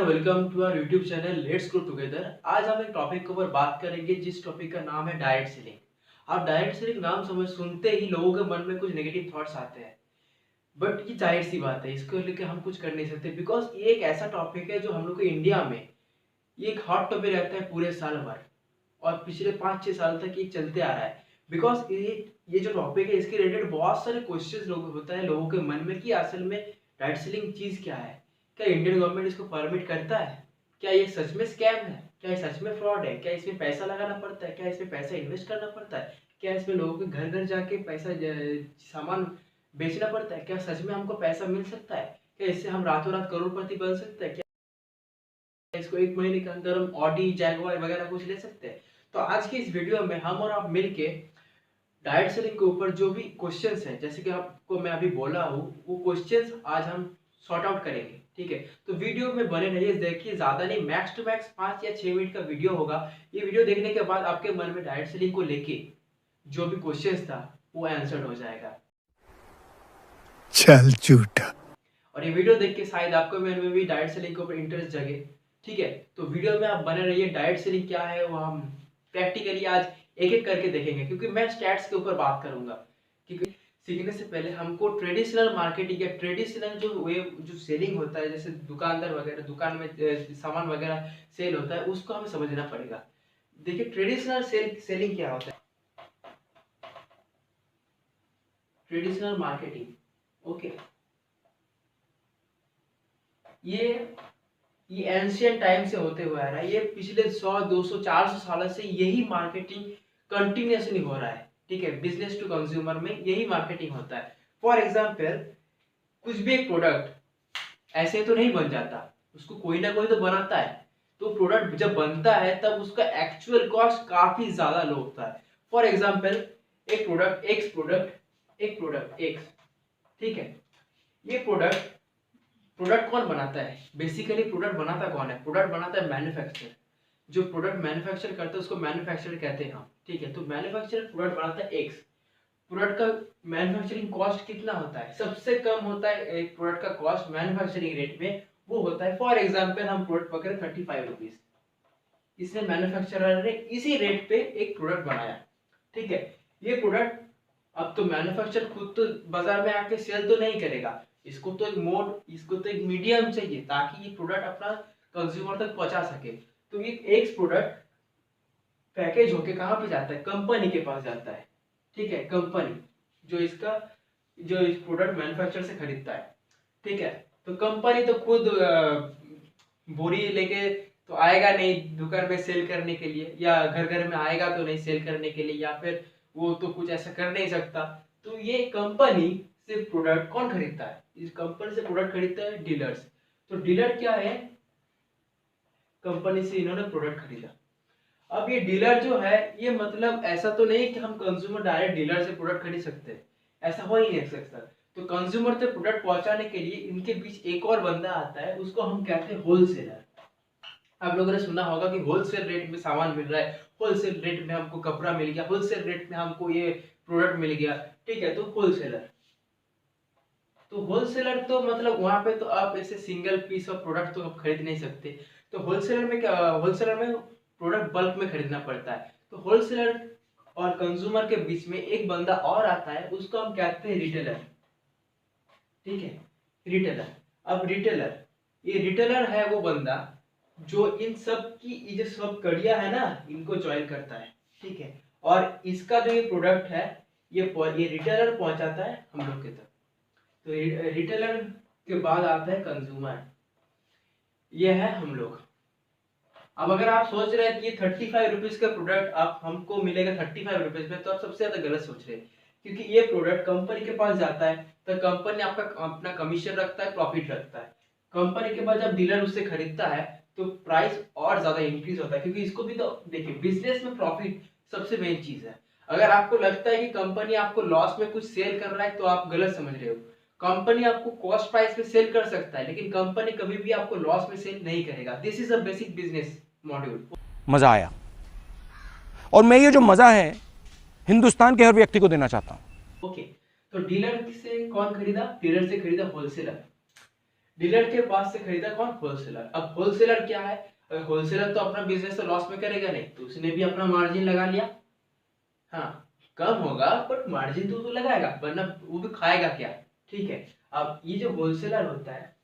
Everyone, welcome to our YouTube channel let's grow together. आज हम एक टॉपिक के ऊपर बात करेंगे जिस टॉपिक का नाम है डायरेक्ट सेलिंग। आप डायरेक्ट सेलिंग नाम समझ सुनते ही लोगों के मन में कुछ नेगेटिव थॉट्स आते हैं, बट ये जाहिर सी बात है, इसको लेकर हम कुछ कर नहीं सकते बिकॉज ये एक ऐसा टॉपिक है जो हम लोग को इंडिया में ये एक हॉट टॉपिक रहता है पूरे साल भर, और पिछले 5-6 साल तक ये चलते आ रहा है। बिकॉज ये जो टॉपिक है इसके रिलेटेड बहुत सारे क्वेश्चंस लोग होता है लोगों के मन में कि असल में डायरेक्ट सेलिंग चीज क्या है, क्या इंडियन गवर्नमेंट इसको परमिट करता है, क्या ये सच में स्कैम है, क्या ये सच में फ्रॉड है, क्या इसमें पैसा लगाना पड़ता है, क्या इसमें पैसा इन्वेस्ट करना पड़ता है, क्या इसमें लोगों के घर घर जाके पैसा सामान बेचना पड़ता है, क्या सच में हमको पैसा मिल सकता है, क्या इससे हम रातों रात करोड़पति बन सकते हैं, क्या इसको एक महीने के अंदर हम ऑडी जैगवार वगैरह कुछ ले सकते हैं। तो आज की इस वीडियो में हम और आप मिलके डायरेक्ट सेलिंग के ऊपर जो भी क्वेश्चंस हैं, जैसे कि आपको मैं अभी बोला हूँ, वो क्वेश्चंस आज हम सॉर्ट आउट करेंगे। ठीक है, तो वीडियो में बने रहिए, देखिए, ज्यादा नहीं, मैक्स टू मैक्स 5 या 6 मिनट का वीडियो होगा। ये वीडियो देखने के बाद आपके मन में डायरेक्ट सेलिंग को लेके जो भी क्वेश्चंस था वो आंसर हो जाएगा। चल झूठा। और ये वीडियो देख के शायद आपके मन में भी डायरेक्ट सेलिंग के ऊपर इंटरेस्ट जगे। ठीक है, तो वीडियो में आप बने रहिए। डायरेक्ट सेलिंग क्या है वो हम प्रैक्टिकली आज एक एक करके देखेंगे, क्योंकि मैं स्टैट्स के ऊपर बात करूंगा। क्योंकि सीखने से पहले हमको ट्रेडिशनल मार्केटिंग या ट्रेडिशनल जो वे जो सेलिंग होता है, जैसे दुकानदार वगैरह दुकान में सामान वगैरह सेल होता है, उसको हमें समझना पड़ेगा। देखिए, ट्रेडिशनल सेलिंग क्या होता है, ट्रेडिशनल मार्केटिंग। ओके, ये एंशियंट टाइम से होते हुए आ रहा है। ये पिछले 100, 200, 400 सालों से यही मार्केटिंग कंटिन्यूअसली हो रहा है। ठीक है, बिजनेस टू कंज्यूमर में यही मार्केटिंग होता है। फॉर एग्जांपल, कुछ भी एक प्रोडक्ट ऐसे तो नहीं बन जाता, उसको कोई ना कोई तो बनाता है। तो प्रोडक्ट जब बनता है तब उसका एक्चुअल कॉस्ट काफी ज्यादा लो होता है। फॉर एग्जांपल, एक प्रोडक्ट एक्स, ठीक है, ये प्रोडक्ट कौन बनाता है? बेसिकली प्रोडक्ट बनाता कौन है? प्रोडक्ट बनाता है मैन्युफैक्चरर। जो प्रोडक्ट मैन्युफैक्चर करता है उसको मैन्युफैक्चरर कहते हैं हम। ठीक है, तो मैन्युफैक्चरर प्रोडक्ट बनाता है एक्स। प्रोडक्ट का मैन्युफैक्चरिंग कॉस्ट कितना होता है? सबसे कम होता है एक प्रोडक्ट का कॉस्ट मैन्युफैक्चरिंग रेट में, वो होता है, फॉर एग्जांपल, हम प्रोडक्ट पकड़े 35 रुपीज। इसने मैन्युफैक्चरर ने इसी रेट पे एक प्रोडक्ट बनाया। ठीक है, ये प्रोडक्ट अब तो मैन्युफैक्चरर खुद तो बाजार में आके सेल तो नहीं करेगा, इसको तो एक मीडियम चाहिए ताकि ये प्रोडक्ट अपना कंज्यूमर तक पहुंचा सके। तो ये एक प्रोडक्ट पैकेज होके कहाँ पे जाता है? कंपनी के पास जाता है। ठीक है, कंपनी जो इस प्रोडक्ट मैन्युफैक्चरर से खरीदता है। ठीक है, तो कंपनी तो खुद बोरी लेके तो आएगा नहीं दुकान में सेल करने के लिए, या घर घर में आएगा तो नहीं सेल करने के लिए, या फिर वो तो कुछ ऐसा कर नहीं सकता। तो ये कंपनी से प्रोडक्ट कौन खरीदता है? इस कंपनी से प्रोडक्ट खरीदता है डीलर्स। तो डीलर क्या है? कंपनी से इन्होंने प्रोडक्ट खरीदा। अब ये डीलर जो है, ये मतलब ऐसा तो नहीं कि हम कंज्यूमर डायरेक्ट डीलर से प्रोडक्ट खरीद सकते हैं, ऐसा हो ही नहीं सकता। तो कंज्यूमर तक प्रोडक्ट पहुंचाने के लिए इनके बीच एक और बंदा आता है, उसको हम कहते हैं होलसेलर। आप लोगों ने सुना होगा कि होलसेल रेट में सामान मिल रहा है, होलसेल रेट में हमको कपड़ा मिल गया, होलसेल रेट में हमको ये प्रोडक्ट मिल गया। ठीक है, तो होलसेलर तो मतलब वहां पे तो आप ऐसे सिंगल पीस ऑफ प्रोडक्ट तो आप खरीद नहीं सकते। तो होलसेलर में क्या, होलसेलर में प्रोडक्ट बल्क में खरीदना पड़ता है। तो होलसेलर और कंज्यूमर के बीच में एक बंदा और आता है, उसको हम कहते हैं रिटेलर। ठीक है, रिटेलर। अब ये रिटेलर है वो बंदा जो इन सब की ये जो सब कड़ियां है ना, इनको ज्वाइन करता है। ठीक है, और इसका जो ये प्रोडक्ट है, ये रिटेलर पहुंचाता है हम लोग के तक। तो रिटेलर के बाद आता है कंज्यूमर, ये है हम लोग। अब अगर आप सोच रहे हैं कि ये 35 रुपीज का प्रोडक्ट आप हमको मिलेगा 35 रुपीज में, तो आप सबसे ज्यादा गलत सोच रहे हैं, क्योंकि ये प्रोडक्ट कंपनी के पास जाता है तो कंपनी आपका अपना कमीशन रखता है, प्रॉफिट रखता है। कंपनी के बाद जब डीलर उससे खरीदता है तो प्राइस और ज्यादा इंक्रीज होता है, क्योंकि इसको भी तो देखिए, बिजनेस में प्रॉफिट सबसे मेन चीज है। अगर आपको लगता है कि कंपनी आपको लॉस में कुछ सेल कर रहा है, तो आप गलत समझ रहे हो। कंपनी आपको कॉस्ट प्राइस पे सेल कर सकता है, लेकिन कंपनी कभी भी आपको लॉस में सेल नहीं करेगा। This is a basic business module. मजा आया, और मैं ये जो मजा है हिंदुस्तान के हर व्यक्ति को देना चाहता हूं। ओके, तो डीलर से कौन खरीदा? डीलर से खरीदा होलसेलर। डीलर के पास से खरीदा कौन? होलसेलर। अब होलसेलर क्या है? अगर होलसेलर तो अपना बिजनेस तो लॉस में करेगा नहीं, तो उसने भी अपना मार्जिन लगा लिया। हाँ, कम होगा बट मार्जिन तो लगाएगा, वरना वो भी खाएगा क्या? ठीक है। अब ये जो होलसेलर होता है,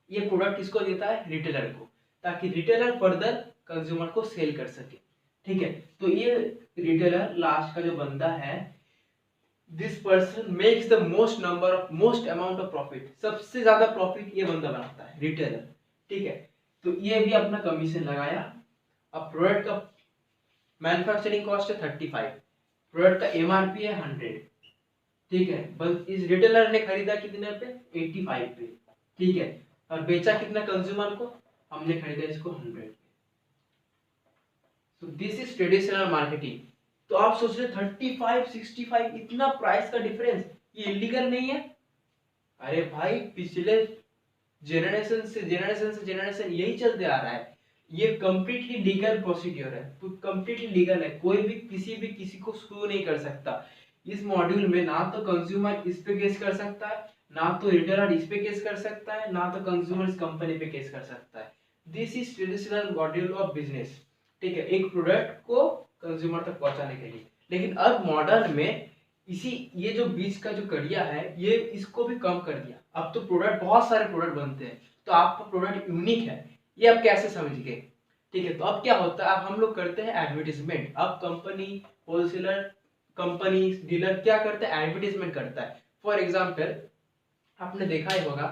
ये प्रोडक्ट किसको देता है? रिटेलर को, ताकि रिटेलर फर्दर कंज्यूमर को सेल कर सके। ठीक है। तो ये रिटेलर लास्ट का जो बंदा है, this person makes the most amount of profit. सबसे ज्यादा प्रॉफिट ये बंदा बनाता है, रिटेलर। ठीक है। तो ये भी अपना कमीशन लगाया। अब प्रोडक्ट का मैन्युफैक्चरिंग कॉस्ट है 35, प्रोडक्ट का एमआरपी है 100। ठीक है। बस इस रिटेलर ने खरीदा कितने पे? 85 पे। ठीक है। और बेचा कितना कंज्यूमर को? हमने खरीदा इसको 100 पे। So this is traditional marketing. तो आप सोच रहे 35 65 इतना प्राइस का डिफरेंस, ये इलीगल नहीं है? अरे भाई, पिछले जनरेशन यही चलते आ रहा है। ये कंप्लीटली लीगल प्रोसीड्योर है, तो कंप्लीटली लीगल है, कोई भी किसी को सू नहीं कर सकता। इस मॉड्यूल में ना तो कंज्यूमर इस पे केस कर सकता है, ना तो रिटेलर इस पे केस कर सकता है, ना तो कंज्यूमर इस कंपनी पे केस कर सकता है। This is traditional module of business. ठीक है, एक प्रोडक्ट को कंज्यूमर तक पहुंचाने के लिए। लेकिन अब मॉडर्न में इसी ये जो बीच का जो कड़िया है, ये इसको भी कम कर दिया। अब तो प्रोडक्ट, बहुत सारे प्रोडक्ट बनते हैं, तो आपका प्रोडक्ट यूनिक है, ये आप कैसे समझ गए? ठीक है। तो अब क्या होता है, अब हम लोग करते हैं एडवर्टीजमेंट। अब कंपनी, होलसेलर, कंपनी, डीलर क्या करते हैं? एडवर्टीजमेंट करता है। फॉर एग्जाम्पल, आपने देखा ही होगा,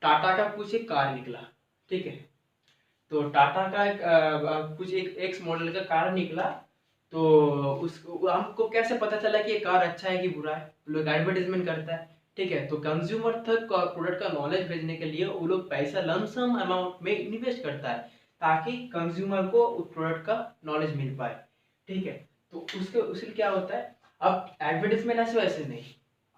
टाटा का कुछ एक कार निकला। ठीक है। तो टाटा का कुछ एक एक्स मॉडल का कार निकला। तो उसको हमको कैसे पता चला कि ये कार अच्छा है कि बुरा है? लोग एडवर्टाइजमेंट करता है। ठीक है। तो कंज्यूमर तक प्रोडक्ट का नॉलेज भेजने के लिए वो लोग पैसा लमसम अमाउंट में इन्वेस्ट करता है, ताकि कंज्यूमर को उस प्रोडक्ट का नॉलेज मिल पाए। ठीक है। तो उसके क्या होता है, अब एडवर्टाइजमेंट ऐसे वैसे नहीं।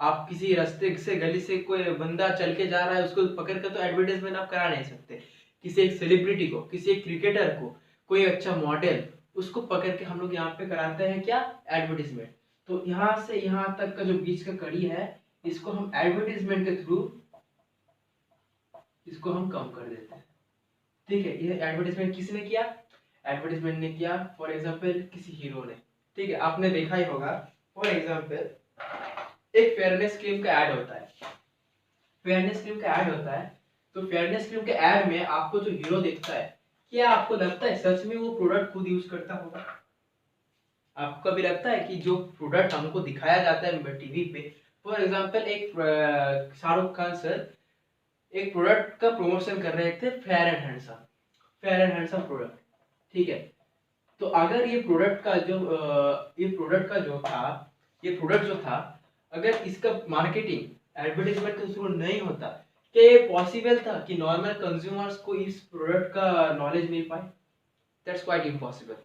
आप किसी रास्ते से, गली से कोई बंदा चल के जा रहा है, उसको पकड़ कर तो एडवर्टाइजमेंट आप करा नहीं सकते। किसी एक सेलिब्रिटी को, किसी एक क्रिकेटर को, कोई अच्छा मॉडल, उसको पकड़ के हम लोग यहाँ पे कराते हैं क्या? एडवर्टीजमेंट। तो यहाँ से यहाँ तक का जो बीच का कड़ी है, इसको हम एडवर्टीजमेंट के थ्रू इसको हम कम कर देते हैं। ठीक है। ये एडवर्टीजमेंट किसने किया? एडवर्टीजमेंट ने किया फॉर एग्जांपल किसी हीरो ने। ठीक है। आपने देखा ही होगा, फॉर एग्जांपल एक फेयरनेस क्रीम का ऐड होता है। फेयरनेस क्रीम का ऐड होता है। तो फेयरनेस क्रीम के ऐड में आपको जो हीरो दिखता है, क्या आपको लगता है सच में वो प्रोडक्ट खुद यूज करता होगा? आपको भी लगता है कि जो प्रोडक्ट हमको दिखाया जाता है टीवी पे, फॉर एग्जांपल एक शाहरुख खान सर एक प्रोडक्ट का प्रमोशन कर रहे थे, fair and handsome, fair and handsome product. ठीक है। तो अगर ये प्रोडक्ट का जो था, अगर इसका मार्केटिंग एडवर्टाइजमेंट के थ्रू नहीं होता, क्या ये पॉसिबल था कि नॉर्मल कंज्यूमर्स को इस प्रोडक्ट का नॉलेज मिल पाए? That's quite impossible.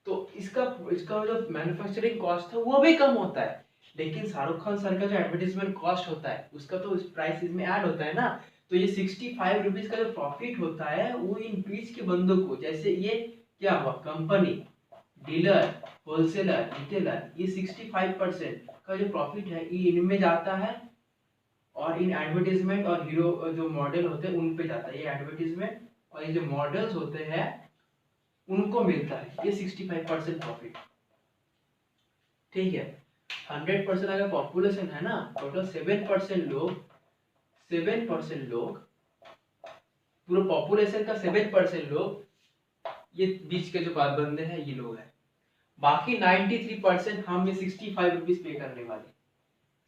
तो इसका इसका जो मैन्युफैक्चरिंग कॉस्ट था वो भी कम होता है, लेकिन शाहरुख खान सर का जो एडवर्टाइजमेंट कॉस्ट होता है, उसका तो इस प्राइस इसमें ऐड होता है ना। तो ये 65 रुपीज का जो प्रॉफिट होता है, वो इन बीच के बंदों को, जैसे ये क्या हुआ, कंपनी, डीलर, होलसेलर, रिटेलर, ये 65% का जो प्रॉफिट है ये इनमें जाता है, और इन एडवर्टीजमेंट और हीरो जो मॉडल होते हैं उन पे जाता है। ये एडवर्टीजमेंट और ये जो मॉडल्स होते हैं उनको मिलता है ये 65% प्रॉफिट। ठीक है। 100% अगर पॉपुलेशन है ना, टोटल 7% लोग, पूरे पॉपुलेशन का 7% लोग ये बीच के जो बंदे हैं ये लोग हैं। बाकी 93% हम ये 65 रुपीज पे करने वाले,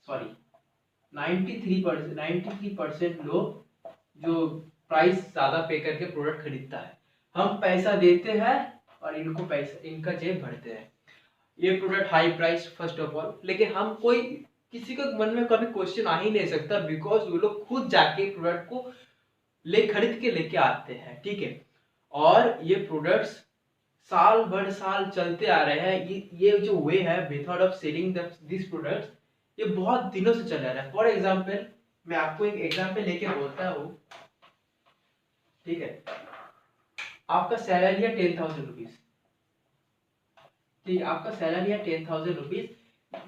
सॉरी 93% लोग जो प्राइस ज्यादा पे करके प्रोडक्ट खरीदता है, हम पैसा देते हैं और इनको पैसा, इनका जेब भरते हैं। ये product high price first of all, लेकिन हम कोई किसी के मन में कभी क्वेश्चन आ ही नहीं सकता, बिकॉज वो लोग खुद जाके प्रोडक्ट को खरीद के लेके आते हैं। ठीक है। और ये प्रोडक्ट्स साल भर साल चलते आ रहे हैं। ये जो वे है method of selling this products, ये बहुत दिनों से चल रहा है। फॉर एग्जाम्पल, मैं आपको एक एग्जाम्पल लेके बोलता हूँ। ठीक है। आपका सैलरी है 10,000 रुपीज। ठीक है। आपका सैलरी है 10,000 रुपीज।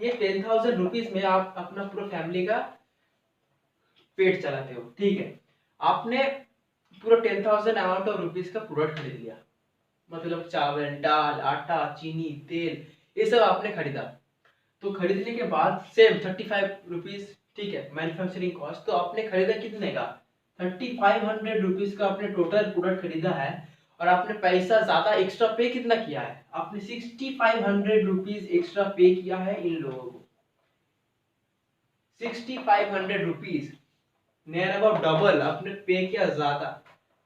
ये 10,000 रुपीज में आप अपना पूरा फैमिली का पेट चलाते हो। ठीक है। आपने पूरा 10,000 अमाउंट ऑफ रुपीज का प्रोडक्ट खरीद लिया, मतलब चावल, दाल, आटा, चीनी, तेल, ये सब आपने खरीदा। तो खरीदने के बाद सेम 35 रुपीज, ठीक है, मैन्युफैक्चरिंग कॉस्ट। तो आपने खरीदा कितने का? 3500 रुपीज का आपने टोटल प्रोडक्ट खरीदा है, और आपने पैसा ज्यादा एक्स्ट्रा पे कितना किया है? आपने 6500 रुपीज एक्स्ट्रा पे किया है इन लोगों को। 6500 रुपीज, नियर अबाउट डबल आपने पे किया ज्यादा।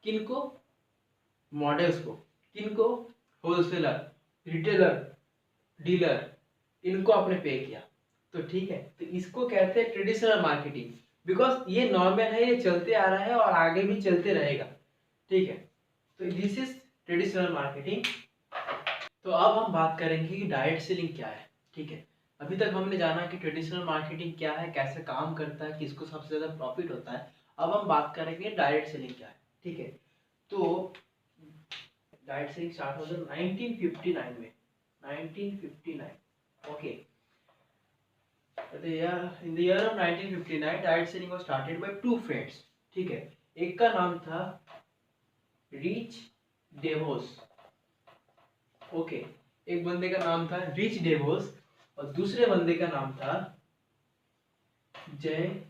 किनको? मॉडल्स को। किनको? होलसेलर, रिटेलर, डीलर, इनको आपने पे किया। तो ठीक है, तो इसको कहते हैं ट्रेडिशनल मार्केटिंग, बिकॉज ये नॉर्मल है, ये चलते आ रहा है और आगे भी चलते रहेगा। ठीक है, तो दिस इज ट्रेडिशनल मार्केटिंग। तो अब हम बात करेंगे कि डायरेक्ट सेलिंग क्या है। ठीक है, अभी तक हमने जाना कि ट्रेडिशनल मार्केटिंग क्या है, कैसे काम करता है, किसको सबसे ज्यादा प्रॉफिट होता है। अब हम बात करेंगे डायरेक्ट सेलिंग क्या है। ठीक है, तो डायरेक्ट सेलिंग स्टार्ट होता है 1959 में। 1959, okay. In the year of 1959, direct selling was started by two friends. ठीक है, एक का नाम था रिच डेवोस, ओके, एक बंदे का नाम था रिच डेवोस, और दूसरे बंदे का नाम था जय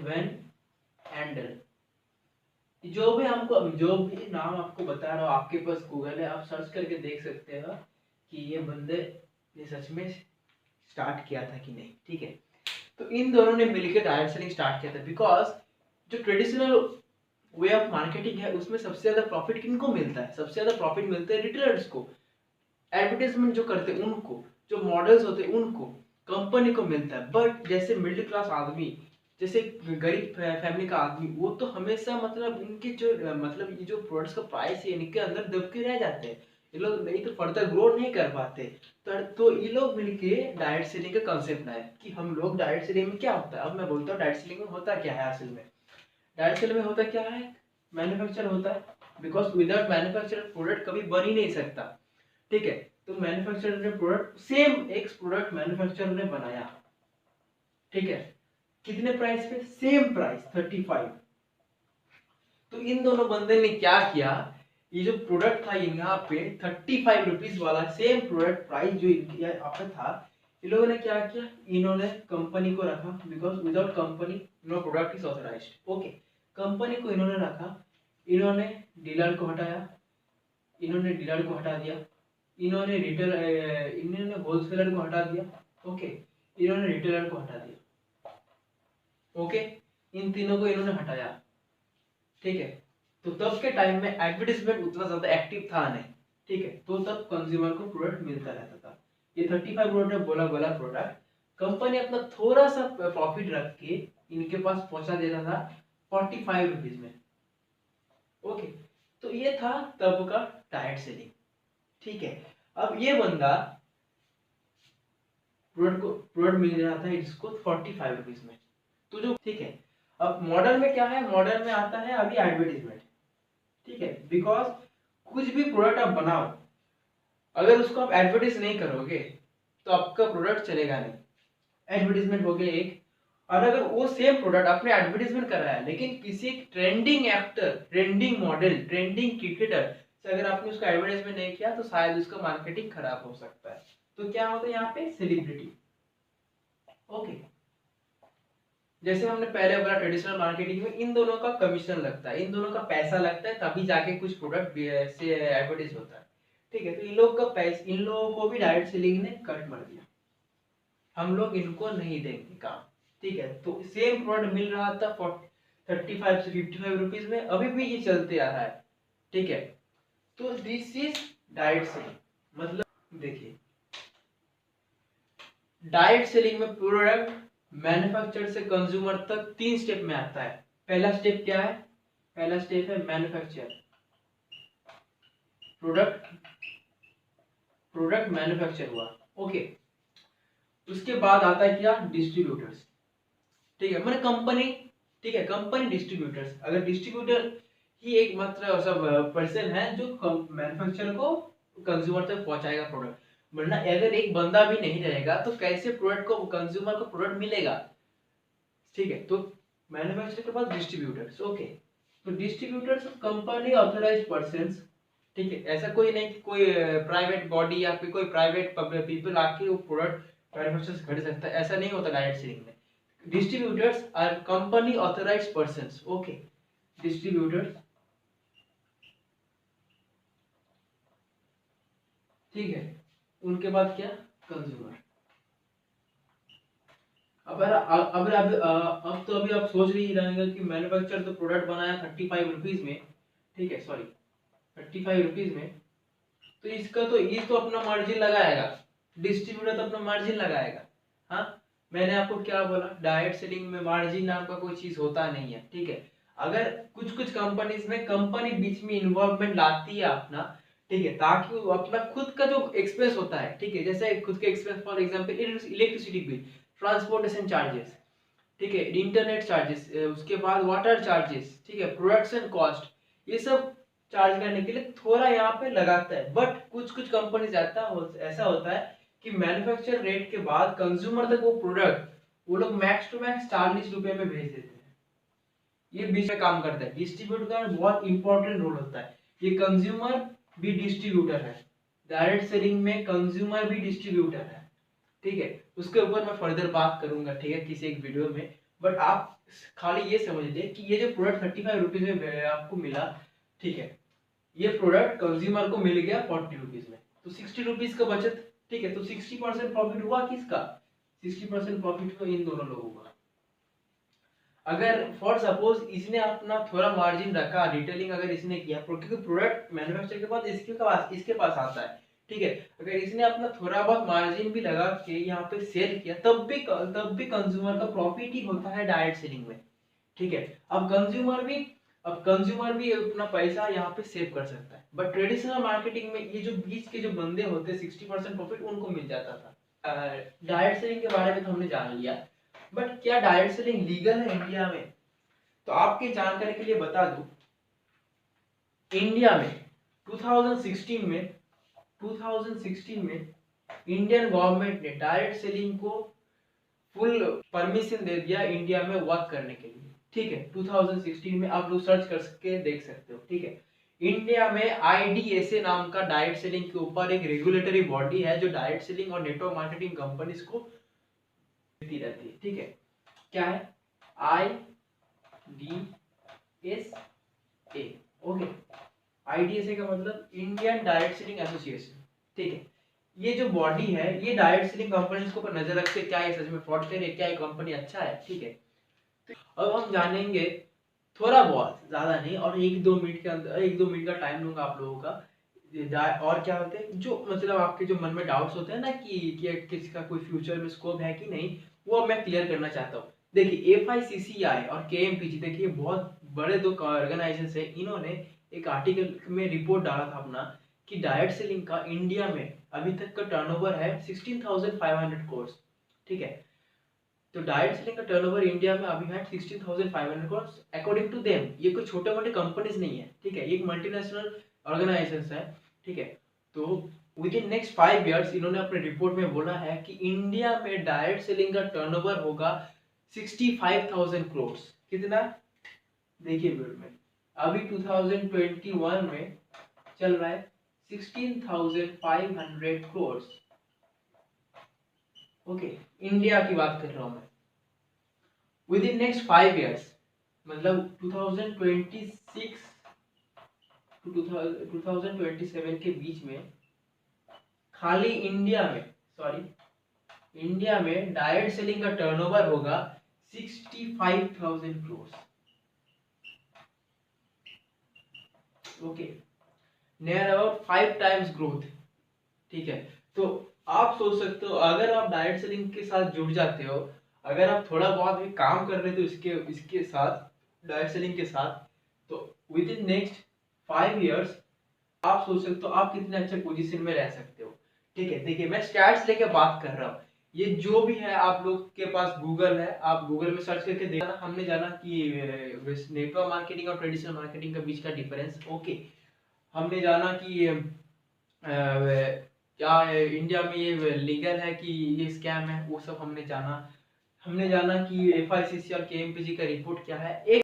वेन एंडल। जो भी नाम आपको बता रहा हूँ, आपके पास गूगल है, आप सर्च करके देख सकते हो कि ये बंदे ने सच में स्टार्ट किया था कि नहीं। ठीक है, तो इन दोनों ने मिलकर डायरेक्ट सेलिंग स्टार्ट किया था, बिकॉज जो ट्रेडिशनल वे ऑफ मार्केटिंग है उसमें सबसे ज्यादा प्रॉफिट किनको मिलता है? सबसे ज्यादा प्रॉफिट मिलता है रिटेलर्स को, एडवर्टाइजमेंट जो करते हैं उनको, जो मॉडल्स होते हैं उनको, कंपनी को मिलता है। बट जैसे मिडिल क्लास आदमी, जैसे गरीब फैमिली का आदमी, वो तो हमेशा मतलब इनके जो मतलब ये जो प्रोडक्ट्स का प्राइस है इनके अंदर दबके रह जाते हैं, ये लोग नहीं तो फर्दर ग्रो नहीं कर पाते। तो ये लोग मिलके डायरेक्ट सेलिंग का कंसेप्ट लाए कि हम लोग डायरेक्ट सेलिंग में क्या होता है। अब मैं बोलता हूँ डायरेक्ट सेलिंग में होता क्या है। असल में डायरेक्ट सेलिंग में होता क्या है? मैन्युफैक्चर होता है, बिकॉज विदाउट मैन्युफैक्चर प्रोडक्ट कभी बन ही नहीं सकता। ठीक है, तो मैन्युफैक्चरर ने प्रोडक्ट, सेम एक प्रोडक्ट मैन्युफैक्चरर ने बनाया। ठीक है, कितने प्राइस पे? Same price 35। तो इन दोनों बंदे ने क्या किया, ये जो प्रोडक्ट था यहाँ पे 35 रुपीज वाला सेम प्रोडक्ट प्राइस जो यहाँ पे था, इन लोगों ने क्या किया, इन्होंने कंपनी को रखा, because without company no product is authorised. Okay, company को इन्होंने रखा, इन्होंने डीलर को हटाया, इन्होंने डीलर को हटा दिया, इन्होंने होलसेलर को हटा दिया, ओके, इन्होंने रिटेलर को हटा दिया, ओके, इन तीनों को इन्होंने हटाया। ठीक है, तो तब के टाइम में एडवर्टाइजमेंट उतना ज्यादा एक्टिव था नहीं। ठीक है, तो तब कंज्यूमर को प्रोडक्ट मिलता रहता था। ये 35 प्रोडक्ट बोला प्रोडक्ट कंपनी अपना थोड़ा सा प्रॉफिट रख के इनके पास पहुंचा देता था 45 रुपीज में। ओके, तो ये था तब का डायरेक्ट सेलिंग। ठीक है, अब ये बंदा प्रोडक्ट मिल रहा था इसको 45 रुपीज में। तो जो, ठीक है, अब मॉडल में क्या है? मॉडल में आता है अभी एडवर्टीजमेंट। ठीक है, बिकॉज कुछ भी प्रोडक्ट आप बनाओ, अगर उसको आप एडवर्टाइज नहीं करोगे तो आपका प्रोडक्ट चलेगा नहीं। एडवर्टीजमेंट हो गया एक। और अगर वो सेम प्रोडक्ट आपने एडवर्टीजमेंट कराया लेकिन किसी trending actor, trending model, trending cricketer से अगर आपने उसका एडवर्टाइजमेंट नहीं किया तो शायद उसका मार्केटिंग खराब हो सकता है। तो क्या होता है यहाँ पे? सेलिब्रिटी। ओके, जैसे हमने पहले बोला ट्रेडिशनल मार्केटिंग में इन दोनों का कमीशन लगता है, इन दोनों का पैसा लगता है, तभी जाके कुछ प्रोडक्ट से एडवर्टाइज होता है। ठीक है, तो इन लोग का पैसा, इन लोगों को भी डायरेक्ट सेलिंग ने कट मार दिया, हम लोग इनको नहीं देंगे काम। ठीक है, तो सेम प्रोडक्ट मिल रहा था 35 से 55 रुपीज में, अभी भी ये चलते आ रहा है। ठीक है, तो दिस इज डायरेक्ट सेलिंग। मतलब देखिए, डायरेक्ट सेलिंग में प्रोडक्ट मैन्युफैक्चर से कंज्यूमर तक 3 स्टेप में आता है। पहला स्टेप क्या है? पहला स्टेप है मैन्युफैक्चर, प्रोडक्ट मैन्युफैक्चर हुआ, ओके। उसके बाद आता है क्या? डिस्ट्रीब्यूटर्स। ठीक है, मतलब कंपनी, ठीक है, कंपनी डिस्ट्रीब्यूटर्स। अगर डिस्ट्रीब्यूटर ही एक मात्र सब पर्सन है जो मैन्युफैक्चर को कंज्यूमर तक पहुंचाएगा प्रोडक्ट, वरना अगर एक बंदा भी नहीं रहेगा तो कैसे प्रोडक्ट को, कंज्यूमर को प्रोडक्ट मिलेगा? ठीक है, तो मैन्युफैक्चरर के बाद डिस्ट्रीब्यूटर्स। ओके, तो डिस्ट्रीब्यूटर्स कंपनी ऑथराइज्ड पर्सन्स, ठीक है। ऐसा कोई नहीं कि कोई प्राइवेट बॉडी या फिर कोई प्राइवेट पीपल आके वो प्रोडक्ट मैन्युफैक्चर खरीद सकता है, ऐसा नहीं होता डायरेक्ट सेलिंग में। Distributors are company authorised persons. Okay, distributors, ठीक है। उनके बाद क्या, कंज्यूमर। अब तो अभी आप सोच ही रहेंगे कि मैन्युफैक्चर तो प्रोडक्ट बनाया 35 रुपीज में, ठीक है, सॉरी 35 रुपीज में, तो इसका तो ये तो अपना मार्जिन लगाएगा, डिस्ट्रीब्यूटर तो अपना मार्जिन लगाएगा। हाँ, मैंने आपको क्या बोला, डायरेक्ट सेलिंग में मार्जिन नाम का कोई चीज होता नहीं है, ठीक है। अगर कुछ कुछ कंपनीज में कंपनी बीच में इन्वॉल्वमेंट लाती है अपना, ठीक है, ताकि वो अपना खुद का जो एक्सपेंस होता है, ठीक है, जैसे खुद के expense, for example electricity bill, transportation charges, ठीक है, इंटरनेट चार्जेस, उसके बाद वाटर चार्जेस, ठीक है, प्रोडक्शन कॉस्ट, ये सब चार्ज करने के लिए थोड़ा यहाँ पे लगाता है। बट कुछ कुछ कंपनीज ऐसा होता है कि मैन्युफैक्चर रेट के बाद कंज्यूमर तक वो प्रोडक्ट वो लोग मैक्स टू मैक्स 40 रुपए में भेज देते हैं। ये बीच में काम करता है, डिस्ट्रीब्यूटर का बहुत इंपॉर्टेंट रोल होता है। ये कंज्यूमर भी डिस्ट्रीब्यूटर है, डायरेक्ट सेलिंग में कंज्यूमर भी डिस्ट्रीब्यूटर है, ठीक है। उसके ऊपर मैं फर्दर बात करूंगा, ठीक है, किसी एक वीडियो में। बट आप खाली ये समझ लें कि ये जो प्रोडक्ट 35 रुपीज में आपको मिला, ठीक है, ये प्रोडक्ट कंज्यूमर को मिल गया 40 रुपीज में, तो 60 रुपीज का बचत, ठीक है। तो 60% प्रॉफिट हुआ किसका, 60% प्रॉफिट हुआ इन दोनों लोगों का। अगर फॉर सपोज इसने अपना थोड़ा मार्जिन रखा, रिटेलिंग अगर इसने किया, क्योंकि प्रोडक्ट मैन्युफैक्चर के बाद इसके पास आता है, ठीक है, अगर इसने अपना थोड़ा बहुत मार्जिन भी लगा के यहाँ पे सेल किया, तब भी कंज्यूमर का प्रॉफिट ही होता है डायरेक्ट सेलिंग में, ठीक है। अब कंज्यूमर भी अपना पैसा यहाँ पे सेव कर सकता है। बट ट्रेडिशनल मार्केटिंग में ये जो बीच के जो बंदे होते हैं 60% प्रॉफिट उनको मिल जाता था। डायरेक्ट सेलिंग के बारे में तो हमने जान लिया, बट क्या डायरेक्ट सेलिंग लीगल है इंडिया में? तो आपकी जानकारी के लिए बता दूं, इंडिया में 2016 में इंडियन गवर्नमेंट ने डायरेक्ट सेलिंग को फुल परमिशन दे दिया इंडिया में वर्क करने के लिए, ठीक है। 2016 में आप लोग सर्च करके देख सकते हो, ठीक है। इंडिया में आईडीएसए नाम का डायरेक्ट सेलिंग के ऊपर एक रेगुलेटरी बॉडी है जो डायरेक्ट सेलिंग और नेटवर्क मार्केटिंग कंपनीज को देती रहती है, ठीक है। क्या है, IDSA, ओके। IDSA का मतलब इंडियन डायरेक्ट सेलिंग एसोसिएशन, ठीक है। ये जो बॉडी है ये डायरेक्ट सेलिंग कंपनीज को ऊपर नजर रखते क्या ये सच में फ्रॉड कर रही है, क्या ये कंपनी अच्छा है, ठीक है। तो अब हम जानेंगे थोड़ा बहुत, ज्यादा नहीं, और 1-2 मिनट के अंदर 1-2 मिनट का टाइम लूंगा आप लोगों का। और क्या होते हैं जो मतलब आपके जो मन में डाउट्स होते हैं ना कि किसका कोई फ्यूचर में स्कोप है कि नहीं, वो मैं क्लियर करना चाहता हूँ। देखिए FICCI और KMPG, देखिए बहुत बड़े दो ऑर्गेनाइजेशन है, इन्होंने एक आर्टिकल में रिपोर्ट डाला था अपना कि डायरेक्ट सेलिंग का इंडिया में अभी तक का टर्नओवर है 16,500 करोड़, ठीक है। तो डायरेक्ट सेलिंग का टर्नओवर इंडिया में अभी है 16,500 करोड़ अकॉर्डिंग टू देम। ये कोई छोटे मोटे कंपनीज नहीं है, ठीक है, ये एक मल्टीनेशनल ऑर्गेनाइजेशन है, ठीक है। तो विद इन नेक्स्ट 5 इयर्स इन्होंने अपने रिपोर्ट में बोला है कि इंडिया में डायरेक्ट सेलिंग का टर्नओवर होगा 65,000 करोड़। कितना, देखिए वीडियो में, अभी 2021 में चल रहा है 16,500 करोड़, ओके। इंडिया की बात कर रहा हूं मैं। विद इन नेक्स्ट 5 इयर्स, मतलब 2026 टू 2027 के बीच में खाली इंडिया में डायरेक्ट सेलिंग का टर्नओवर होगा 65,000 crore, okay, near about 5 times growth, ठीक है। तो आप सोच सकते हो अगर आप डायरेक्ट सेलिंग के साथ जुड़ जाते हो, अगर आप थोड़ा बहुत भी काम कर रहे थे इसके साथ डायरेक्ट सेलिंग के साथ, तो विद इन नेक्स्ट 5 इयर्स आप सोच सकते हो आप कितने अच्छे पोजीशन में रह सकते हो, ठीक है। देखिए मैं स्टैट्स लेके बात कर रहा हूँ, ये जो भी है आप लोग के पास गूगल है, आप गूगल में सर्च करके देखना। हमने जाना कि नेटवर्क मार्केटिंग और ट्रेडिशनल मार्केटिंग के बीच का डिफरेंस, ओके। हमने जाना कि क्या इंडिया में ये लीगल है कि ये स्कैम है, वो सब हमने जाना। हमने जाना कि FICC और KMPG का रिपोर्ट क्या है। एक